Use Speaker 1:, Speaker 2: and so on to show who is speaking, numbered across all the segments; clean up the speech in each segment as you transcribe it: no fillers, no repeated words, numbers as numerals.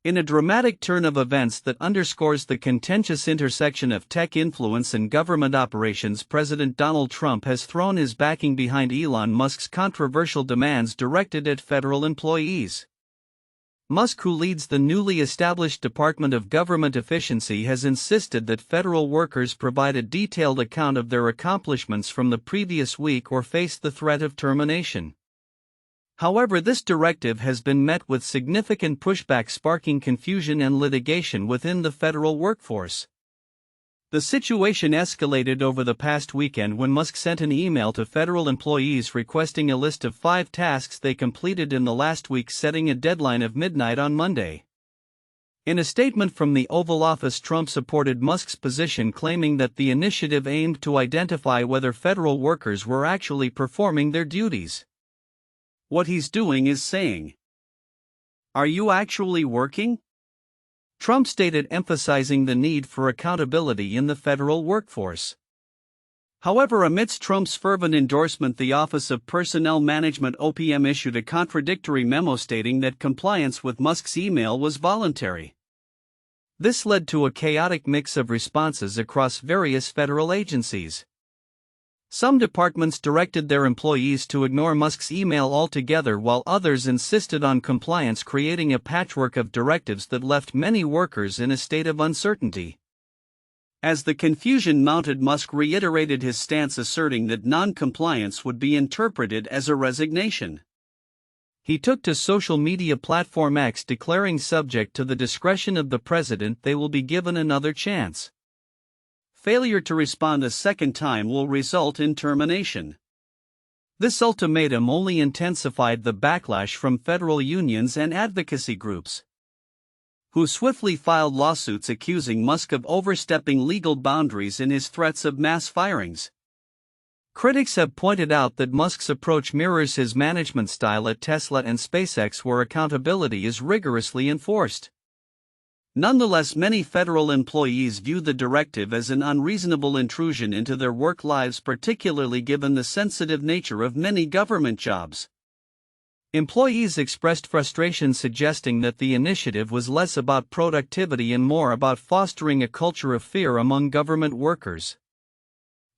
Speaker 1: In a dramatic turn of events that underscores the contentious intersection of tech influence and government operations, President Donald Trump has thrown his backing behind Elon Musk's controversial demands directed at federal employees. Musk, who leads the newly established Department of Government Efficiency, has insisted that federal workers provide a detailed account of their accomplishments from the previous week or face the threat of termination. However, this directive has been met with significant pushback, sparking confusion and litigation within the federal workforce. The situation escalated over the past weekend when Musk sent an email to federal employees requesting a list of 5 tasks they completed in the last week, setting a deadline of midnight on Monday. In a statement from the Oval Office, Trump supported Musk's position, claiming that the initiative aimed to identify whether federal workers were actually performing their duties. What he's doing is saying, "Are you actually working?" Trump stated, emphasizing the need for accountability in the federal workforce. However, amidst Trump's fervent endorsement, the Office of Personnel Management (OPM) issued a contradictory memo stating that compliance with Musk's email was voluntary. This led to a chaotic mix of responses across various federal agencies. Some departments directed their employees to ignore Musk's email altogether, while others insisted on compliance, creating a patchwork of directives that left many workers in a state of uncertainty. As the confusion mounted, Musk reiterated his stance, asserting that non-compliance would be interpreted as a resignation. He took to social media platform X, declaring, subject to the discretion of the president, they will be given another chance. Failure to respond a second time will result in termination. This ultimatum only intensified the backlash from federal unions and advocacy groups, who swiftly filed lawsuits accusing Musk of overstepping legal boundaries in his threats of mass firings. Critics have pointed out that Musk's approach mirrors his management style at Tesla and SpaceX, where accountability is rigorously enforced. Nonetheless, many federal employees view the directive as an unreasonable intrusion into their work lives, particularly given the sensitive nature of many government jobs. Employees expressed frustration, suggesting that the initiative was less about productivity and more about fostering a culture of fear among government workers.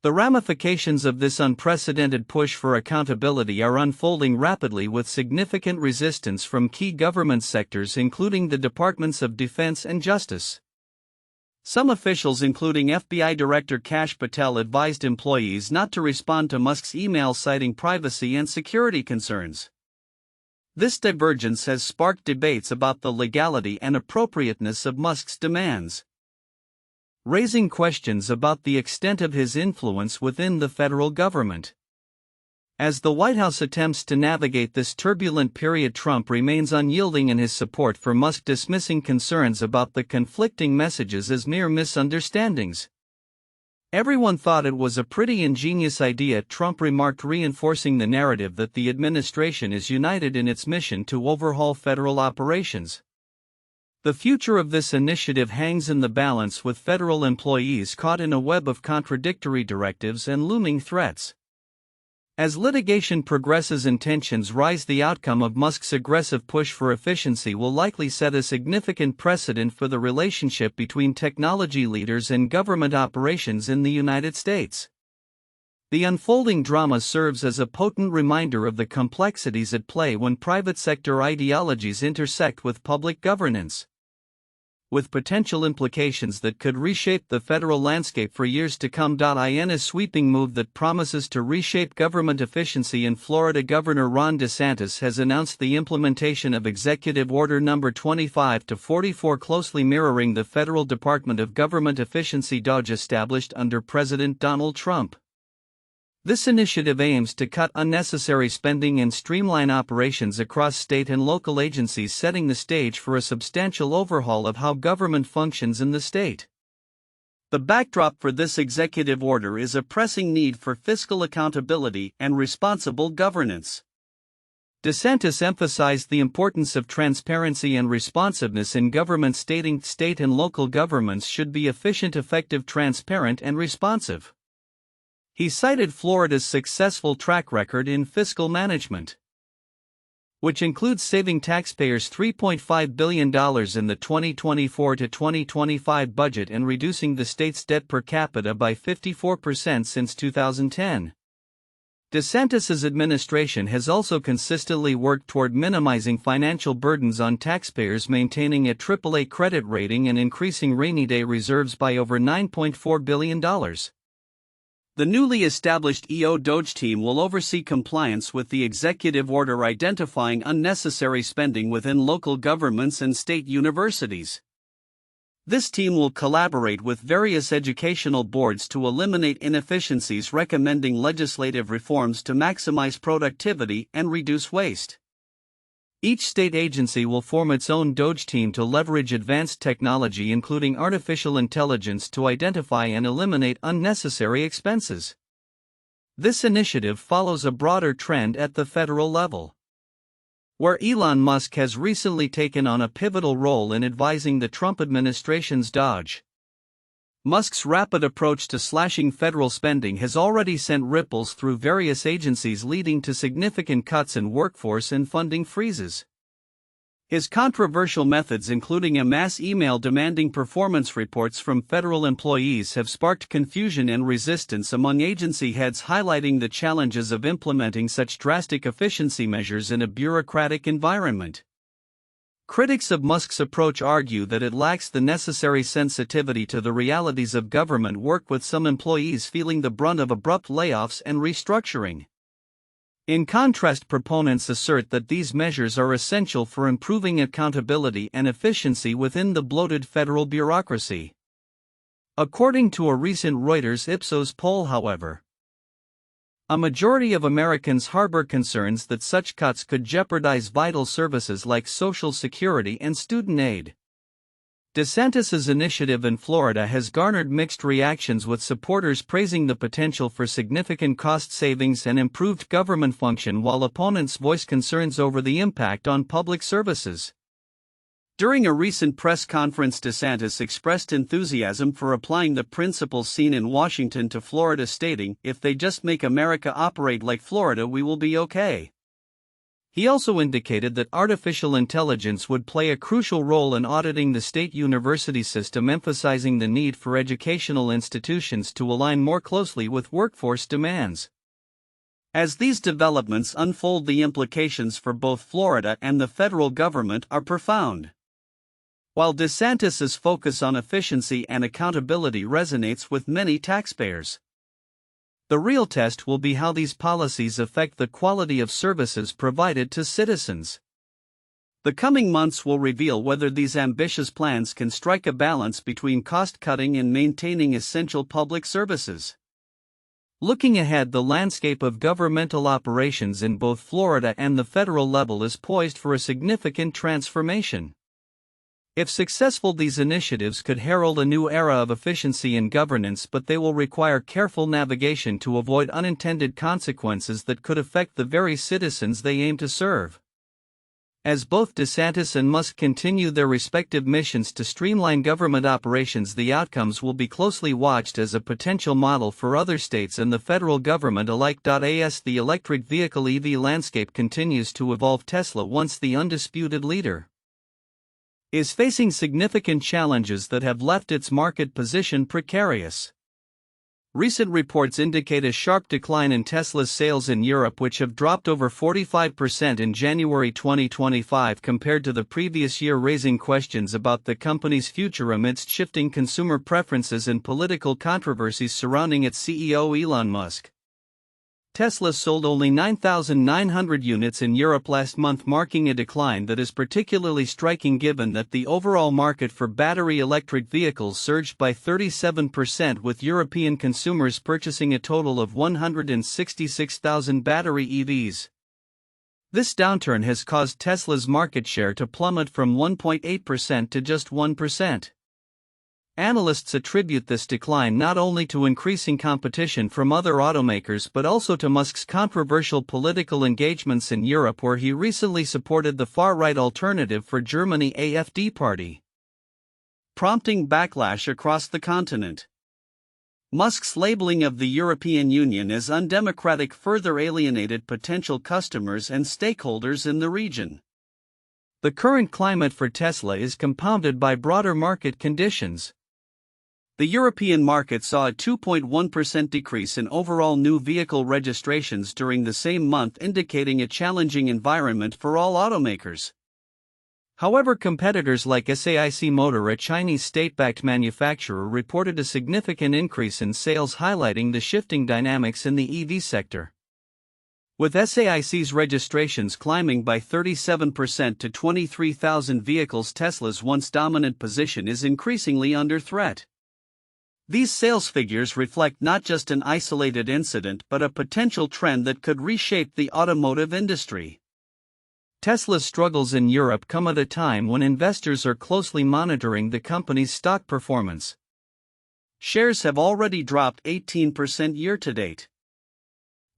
Speaker 1: The ramifications of this unprecedented push for accountability are unfolding rapidly, with significant resistance from key government sectors, including the Departments of Defense and Justice. Some officials, including FBI Director Kash Patel, advised employees not to respond to Musk's email, citing privacy and security concerns. This divergence has sparked debates about the legality and appropriateness of Musk's demands, raising questions about the extent of his influence within the federal government. As the White House attempts to navigate this turbulent period, Trump remains unyielding in his support for Musk, dismissing concerns about the conflicting messages as mere misunderstandings. "Everyone thought it was a pretty ingenious idea," Trump remarked, reinforcing the narrative that the administration is united in its mission to overhaul federal operations. The future of this initiative hangs in the balance, with federal employees caught in a web of contradictory directives and looming threats. As litigation progresses and tensions rise, the outcome of Musk's aggressive push for efficiency will likely set a significant precedent for the relationship between technology leaders and government operations in the United States. The unfolding drama serves as a potent reminder of the complexities at play when private sector ideologies intersect with public governance, with potential implications that could reshape the federal landscape for years to come. In a sweeping move that promises to reshape government efficiency in Florida, Governor Ron DeSantis has announced the implementation of Executive Order No. 25-44, closely mirroring the Federal Department of Government Efficiency (DOGE) established under President Donald Trump. This initiative aims to cut unnecessary spending and streamline operations across state and local agencies, setting the stage for a substantial overhaul of how government functions in the state. The backdrop for this executive order is a pressing need for fiscal accountability and responsible governance. DeSantis emphasized the importance of transparency and responsiveness in government, stating state and local governments should be efficient, effective, transparent, and responsive. He cited Florida's successful track record in fiscal management. which includes saving taxpayers $3.5 billion in the 2024 to 2025 budget and reducing the state's debt per capita by 54% since 2010. DeSantis's administration has also consistently worked toward minimizing financial burdens on taxpayers, maintaining a AAA credit rating and increasing rainy day reserves by over $9.4 billion. The newly established DOGE team will oversee compliance with the executive order identifying unnecessary spending within local governments and state universities. This team will collaborate with various educational boards to eliminate inefficiencies, recommending legislative reforms to maximize productivity and reduce waste. Each state agency will form its own DOGE team to leverage advanced technology, including artificial intelligence, to identify and eliminate unnecessary expenses. This initiative follows a broader trend at the federal level, where Elon Musk has recently taken on a pivotal role in advising the Trump administration's DOGE. Musk's rapid approach to slashing federal spending has already sent ripples through various agencies, leading to significant cuts in workforce and funding freezes. His controversial methods, including a mass email demanding performance reports from federal employees, have sparked confusion and resistance among agency heads, highlighting the challenges of implementing such drastic efficiency measures in a bureaucratic environment. Critics of Musk's approach argue that it lacks the necessary sensitivity to the realities of government work, with some employees feeling the brunt of abrupt layoffs and restructuring. In contrast, proponents assert that these measures are essential for improving accountability and efficiency within the bloated federal bureaucracy. According to a recent Reuters Ipsos poll, however, a majority of Americans harbor concerns that such cuts could jeopardize vital services like Social Security and student aid. DeSantis's initiative in Florida has garnered mixed reactions, with supporters praising the potential for significant cost savings and improved government function, while opponents voice concerns over the impact on public services. During a recent press conference, DeSantis expressed enthusiasm for applying the principles seen in Washington to Florida, stating, "If they just make America operate like Florida, we will be okay." He also indicated that artificial intelligence would play a crucial role in auditing the state university system, emphasizing the need for educational institutions to align more closely with workforce demands. As these developments unfold, the implications for both Florida and the federal government are profound. While DeSantis's focus on efficiency and accountability resonates with many taxpayers, the real test will be how these policies affect the quality of services provided to citizens. The coming months will reveal whether these ambitious plans can strike a balance between cost-cutting and maintaining essential public services. Looking ahead, the landscape of governmental operations in both Florida and the federal level is poised for a significant transformation. If successful, these initiatives could herald a new era of efficiency in governance, but they will require careful navigation to avoid unintended consequences that could affect the very citizens they aim to serve. As both DeSantis and Musk continue their respective missions to streamline government operations, the outcomes will be closely watched as a potential model for other states and the federal government alike. As the electric vehicle EV landscape continues to evolve, Tesla, once the undisputed leader, is facing significant challenges that have left its market position precarious. Recent reports indicate a sharp decline in Tesla's sales in Europe, which have dropped over 45% in January 2025 compared to the previous year, raising questions about the company's future amidst shifting consumer preferences and political controversies surrounding its CEO Elon Musk. Tesla sold only 9,900 units in Europe last month, marking a decline that is particularly striking given that the overall market for battery electric vehicles surged by 37%, with European consumers purchasing a total of 166,000 battery EVs. This downturn has caused Tesla's market share to plummet from 1.8% to just 1%. Analysts attribute this decline not only to increasing competition from other automakers but also to Musk's controversial political engagements in Europe, where he recently supported the far-right Alternative for Germany AfD party, prompting backlash across the continent. Musk's labeling of the European Union as undemocratic further alienated potential customers and stakeholders in the region. The current climate for Tesla is compounded by broader market conditions. The European market saw a 2.1% decrease in overall new vehicle registrations during the same month, indicating a challenging environment for all automakers. However, competitors like SAIC Motor, a Chinese state-backed manufacturer, reported a significant increase in sales, highlighting the shifting dynamics in the EV sector. With SAIC's registrations climbing by 37% to 23,000 vehicles, Tesla's once dominant position is increasingly under threat. These sales figures reflect not just an isolated incident but a potential trend that could reshape the automotive industry. Tesla's struggles in Europe come at a time when investors are closely monitoring the company's stock performance. Shares have already dropped 18% year-to-date.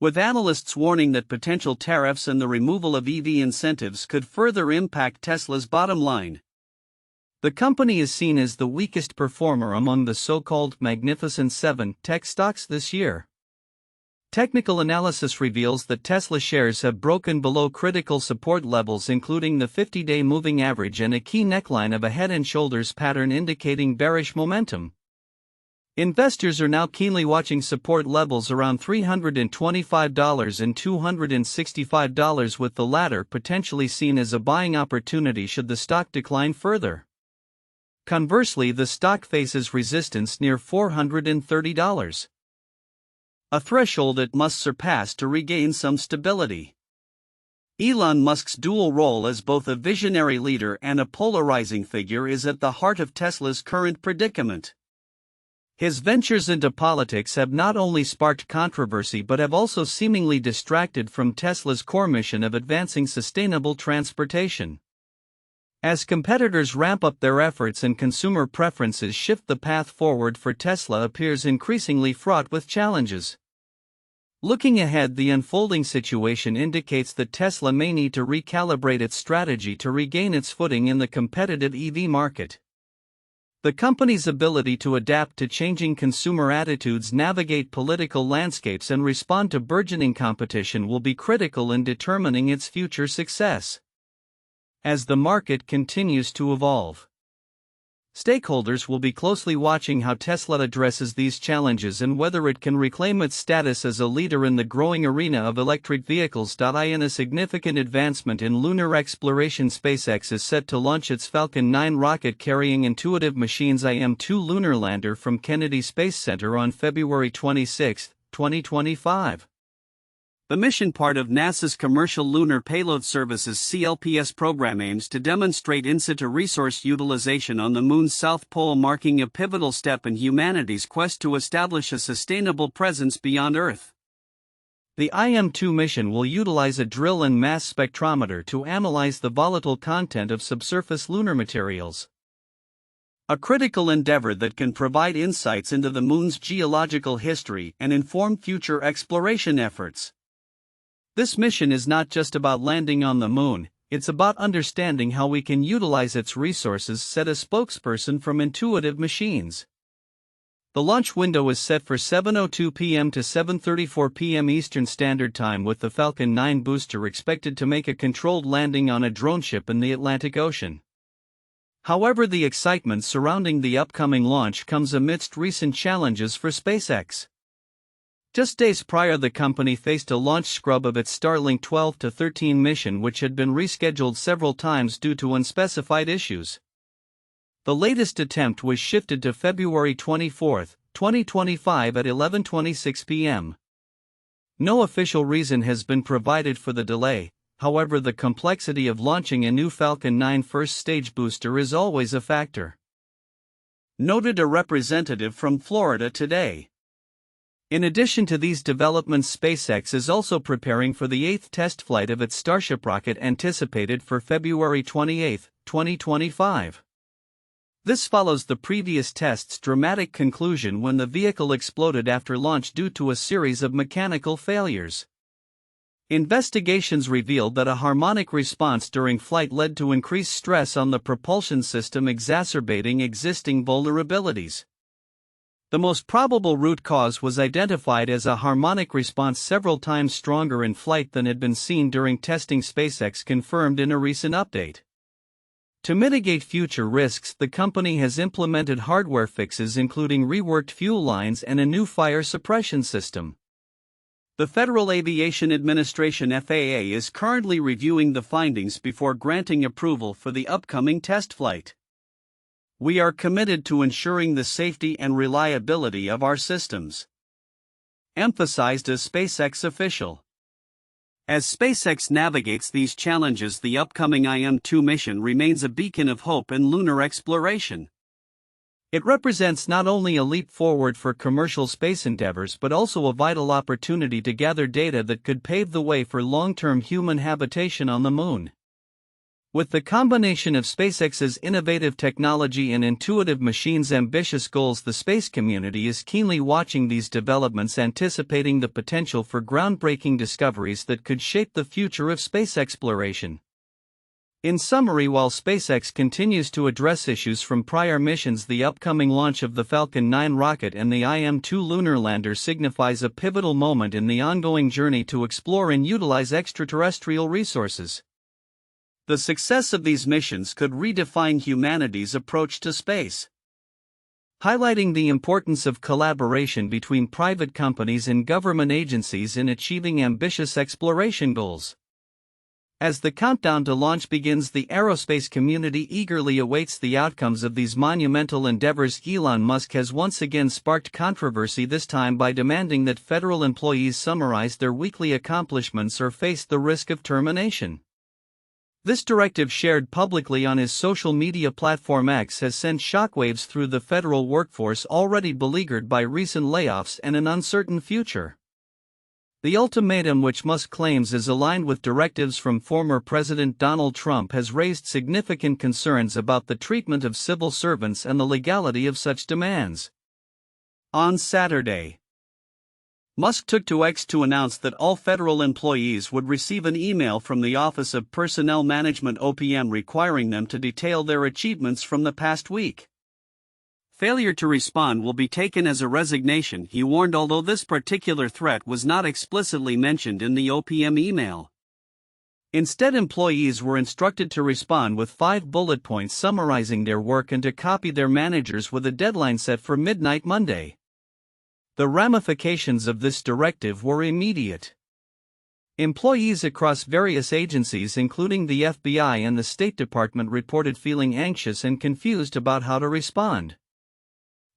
Speaker 1: With analysts warning that potential tariffs and the removal of EV incentives could further impact Tesla's bottom line. The company is seen as the weakest performer among the so-called Magnificent Seven tech stocks this year. Technical analysis reveals that Tesla shares have broken below critical support levels, including the 50-day moving average and a key neckline of a head and shoulders pattern indicating bearish momentum. Investors are now keenly watching support levels around $325 and $265, with the latter potentially seen as a buying opportunity should the stock decline further. Conversely, the stock faces resistance near $430. A threshold it must surpass to regain some stability. Elon Musk's dual role as both a visionary leader and a polarizing figure is at the heart of Tesla's current predicament. His ventures into politics have not only sparked controversy but have also seemingly distracted from Tesla's core mission of advancing sustainable transportation. As competitors ramp up their efforts and consumer preferences shift, the path forward for Tesla appears increasingly fraught with challenges. Looking ahead, the unfolding situation indicates that Tesla may need to recalibrate its strategy to regain its footing in the competitive EV market. The company's ability to adapt to changing consumer attitudes, navigate political landscapes, and respond to burgeoning competition will be critical in determining its future success. As the market continues to evolve, stakeholders will be closely watching how Tesla addresses these challenges and whether it can reclaim its status as a leader in the growing arena of electric vehicles. In a significant advancement in lunar exploration, SpaceX is set to launch its Falcon 9 rocket carrying Intuitive Machines IM-2 lunar lander from Kennedy Space Center on February 26, 2025. The mission, part of NASA's Commercial Lunar Payload Services (CLPS) program, aims to demonstrate in situ resource utilization on the Moon's south pole, marking a pivotal step in humanity's quest to establish a sustainable presence beyond Earth. The IM-2 mission will utilize a drill and mass spectrometer to analyze the volatile content of subsurface lunar materials. A critical endeavor that can provide insights into the Moon's geological history and inform future exploration efforts. This mission is not just about landing on the Moon, it's about understanding how we can utilize its resources, said a spokesperson from Intuitive Machines. The launch window is set for 7:02 p.m. to 7:34 p.m. Eastern Standard Time, with the Falcon 9 booster expected to make a controlled landing on a drone ship in the Atlantic Ocean. However, the excitement surrounding the upcoming launch comes amidst recent challenges for SpaceX. Just days prior, the company faced a launch scrub of its Starlink 12-13 mission, which had been rescheduled several times due to unspecified issues. The latest attempt was shifted to February 24, 2025 at 11:26 p.m. No official reason has been provided for the delay. However, the complexity of launching a new Falcon 9 first-stage booster is always a factor, noted a representative from Florida today. In addition to these developments, SpaceX is also preparing for the 8th test flight of its Starship rocket, anticipated for February 28, 2025. This follows the previous test's dramatic conclusion when the vehicle exploded after launch due to a series of mechanical failures. Investigations revealed that a harmonic response during flight led to increased stress on the propulsion system, exacerbating existing vulnerabilities. The most probable root cause was identified as a harmonic response several times stronger in flight than had been seen during testing, SpaceX confirmed in a recent update. To mitigate future risks, the company has implemented hardware fixes including reworked fuel lines and a new fire suppression system. The Federal Aviation Administration (FAA) is currently reviewing the findings before granting approval for the upcoming test flight. "We are committed to ensuring the safety and reliability of our systems," emphasized a SpaceX official. As SpaceX navigates these challenges, the upcoming IM-2 mission remains a beacon of hope in lunar exploration. It represents not only a leap forward for commercial space endeavors but also a vital opportunity to gather data that could pave the way for long-term human habitation on the Moon. With the combination of SpaceX's innovative technology and intuitive machines' ambitious goals, the space community is keenly watching these developments, anticipating the potential for groundbreaking discoveries that could shape the future of space exploration. In summary, while SpaceX continues to address issues from prior missions, the upcoming launch of the Falcon 9 rocket and the IM-2 lunar lander signifies a pivotal moment in the ongoing journey to explore and utilize extraterrestrial resources. The success of these missions could redefine humanity's approach to space, highlighting the importance of collaboration between private companies and government agencies in achieving ambitious exploration goals. As the countdown to launch begins, the aerospace community eagerly awaits the outcomes of these monumental endeavors. Elon Musk has once again sparked controversy, this time by demanding that federal employees summarize their weekly accomplishments or face the risk of termination. This directive, shared publicly on his social media platform X, has sent shockwaves through the federal workforce, already beleaguered by recent layoffs and an uncertain future. The ultimatum, which Musk claims is aligned with directives from former President Donald Trump, has raised significant concerns about the treatment of civil servants and the legality of such demands. On Saturday, Musk took to X to announce that all federal employees would receive an email from the Office of Personnel Management (OPM) requiring them to detail their achievements from the past week. Failure to respond will be taken as a resignation, he warned, although this particular threat was not explicitly mentioned in the OPM email. Instead, employees were instructed to respond with 5 bullet points summarizing their work and to copy their managers with a deadline set for midnight Monday. The ramifications of this directive were immediate. Employees across various agencies, including the FBI and the State Department, reported feeling anxious and confused about how to respond.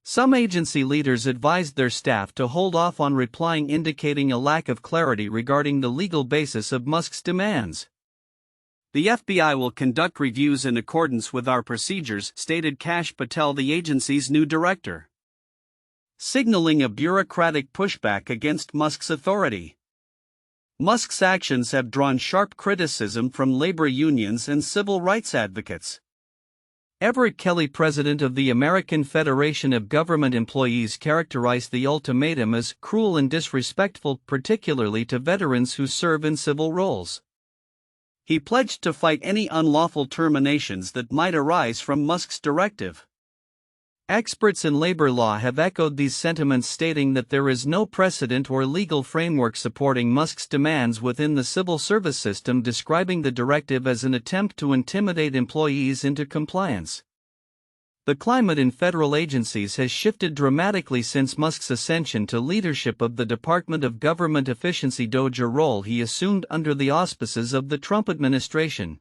Speaker 1: Some agency leaders advised their staff to hold off on replying, indicating a lack of clarity regarding the legal basis of Musk's demands. "The FBI will conduct reviews in accordance with our procedures," stated Kash Patel, the agency's new director, signaling a bureaucratic pushback against Musk's authority. Musk's actions have drawn sharp criticism from labor unions and civil rights advocates. Everett Kelly, president of the American Federation of Government Employees, characterized the ultimatum as cruel and disrespectful, particularly to veterans who serve in civil roles. He pledged to fight any unlawful terminations that might arise from Musk's directive. Experts in labor law have echoed these sentiments, stating that there is no precedent or legal framework supporting Musk's demands within the civil service system, describing the directive as an attempt to intimidate employees into compliance. The climate in federal agencies has shifted dramatically since Musk's ascension to leadership of the Department of Government Efficiency, a role he assumed under the auspices of the Trump administration.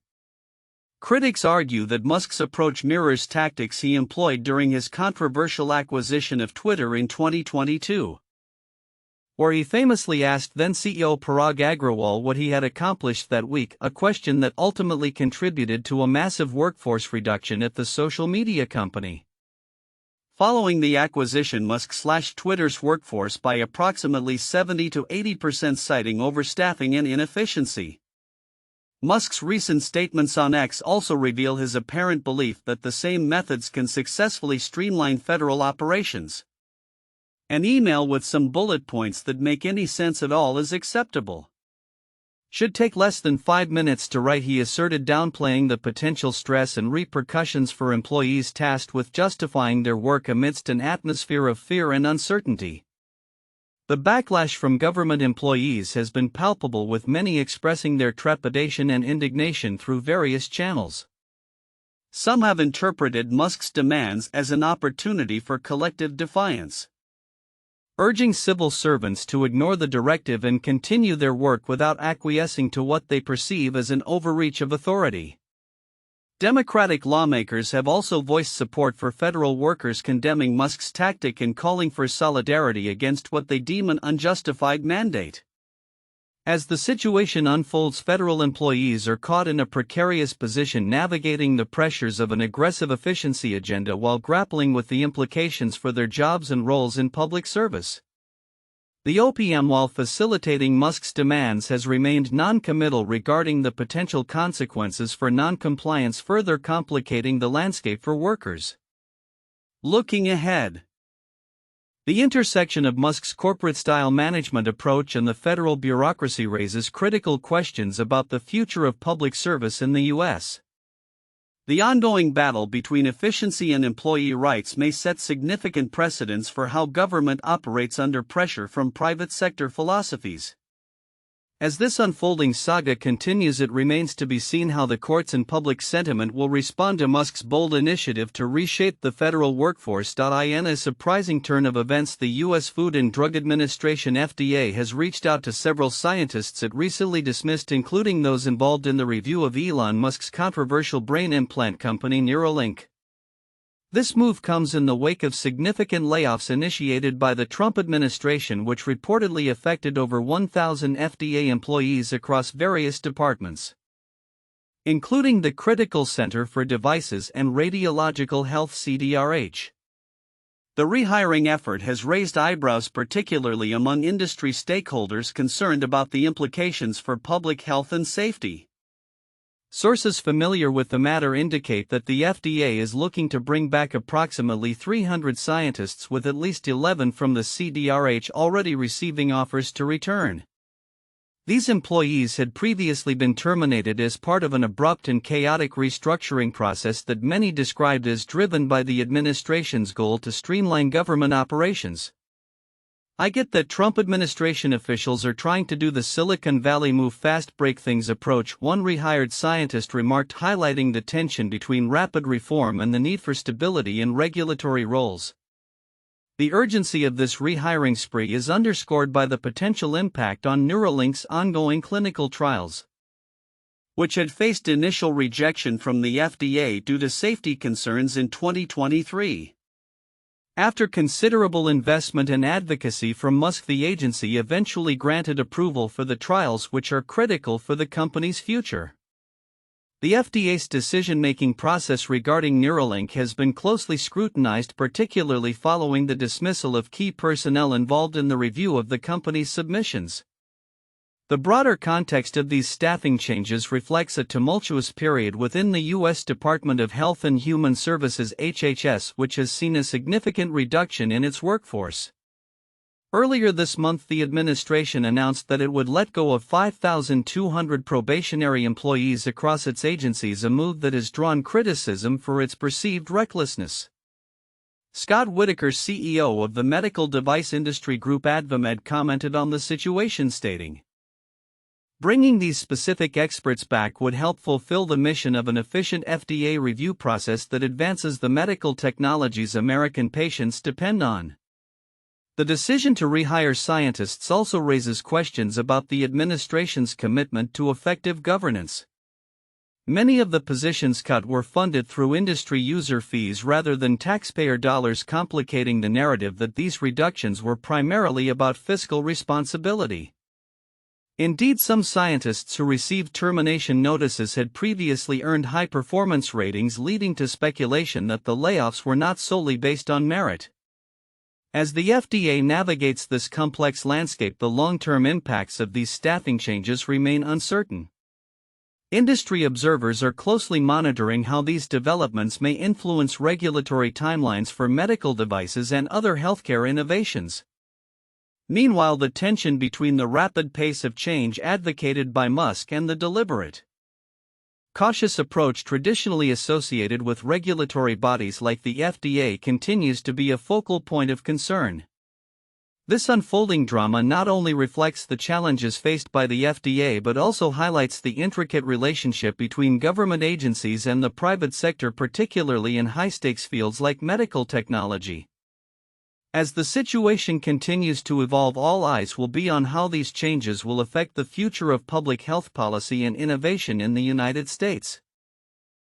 Speaker 1: Critics argue that Musk's approach mirrors tactics he employed during his controversial acquisition of Twitter in 2022, where he famously asked then-CEO Parag Agrawal what he had accomplished that week, a question that ultimately contributed to a massive workforce reduction at the social media company. Following the acquisition, Musk slashed Twitter's workforce by approximately 70 to 80%, citing overstaffing and inefficiency. Musk's recent statements on X also reveal his apparent belief that the same methods can successfully streamline federal operations. An email with some bullet points that make any sense at all is acceptable. should take less than 5 minutes to write, he asserted, downplaying the potential stress and repercussions for employees tasked with justifying their work amidst an atmosphere of fear and uncertainty. The backlash from government employees has been palpable, with many expressing their trepidation and indignation through various channels. Some have interpreted Musk's demands as an opportunity for collective defiance, urging civil servants to ignore the directive and continue their work without acquiescing to what they perceive as an overreach of authority. Democratic lawmakers have also voiced support for federal workers, condemning Musk's tactic and calling for solidarity against what they deem an unjustified mandate. As the situation unfolds, federal employees are caught in a precarious position, navigating the pressures of an aggressive efficiency agenda while grappling with the implications for their jobs and roles in public service. The OPM, while facilitating Musk's demands, has remained non-committal regarding the potential consequences for non-compliance, further complicating the landscape for workers. Looking ahead, the intersection of Musk's corporate-style management approach and the federal bureaucracy raises critical questions about the future of public service in the U.S. The ongoing battle between efficiency and employee rights may set significant precedents for how government operates under pressure from private sector philosophies. As this unfolding saga continues, it remains to be seen how the courts and public sentiment will respond to Musk's bold initiative to reshape the federal workforce. In a surprising turn of events, the U.S. Food and Drug Administration (FDA) has reached out to several scientists it recently dismissed, including those involved in the review of Elon Musk's controversial brain implant company Neuralink. This move comes in the wake of significant layoffs initiated by the Trump administration, which reportedly affected over 1,000 FDA employees across various departments, including the Critical Center for Devices and Radiological Health (CDRH). The rehiring effort has raised eyebrows, particularly among industry stakeholders concerned about the implications for public health and safety. Sources familiar with the matter indicate that the FDA is looking to bring back approximately 300 scientists, with at least 11 from the CDRH already receiving offers to return. These employees had previously been terminated as part of an abrupt and chaotic restructuring process that many described as driven by the administration's goal to streamline government operations. "I get that Trump administration officials are trying to do the Silicon Valley move fast, break things approach," one rehired scientist remarked, highlighting the tension between rapid reform and the need for stability in regulatory roles. The urgency of this rehiring spree is underscored by the potential impact on Neuralink's ongoing clinical trials, which had faced initial rejection from the FDA due to safety concerns in 2023. After considerable investment and advocacy from Musk, the agency eventually granted approval for the trials, which are critical for the company's future. The FDA's decision-making process regarding Neuralink has been closely scrutinized, particularly following the dismissal of key personnel involved in the review of the company's submissions. The broader context of these staffing changes reflects a tumultuous period within the U.S. Department of Health and Human Services (HHS), which has seen a significant reduction in its workforce. Earlier this month, the administration announced that it would let go of 5,200 probationary employees across its agencies, a move that has drawn criticism for its perceived recklessness. Scott Whitaker, CEO of the medical device industry group AdvaMed, commented on the situation, stating, "Bringing these specific experts back would help fulfill the mission of an efficient FDA review process that advances the medical technologies American patients depend on." The decision to rehire scientists also raises questions about the administration's commitment to effective governance. Many of the positions cut were funded through industry user fees rather than taxpayer dollars, complicating the narrative that these reductions were primarily about fiscal responsibility. Indeed, some scientists who received termination notices had previously earned high performance ratings, leading to speculation that the layoffs were not solely based on merit. As the FDA navigates this complex landscape, the long-term impacts of these staffing changes remain uncertain. Industry observers are closely monitoring how these developments may influence regulatory timelines for medical devices and other healthcare innovations. Meanwhile, the tension between the rapid pace of change advocated by Musk and the deliberate, cautious approach traditionally associated with regulatory bodies like the FDA continues to be a focal point of concern. This unfolding drama not only reflects the challenges faced by the FDA but also highlights the intricate relationship between government agencies and the private sector, particularly in high-stakes fields like medical technology. As the situation continues to evolve, all eyes will be on how these changes will affect the future of public health policy and innovation in the United States.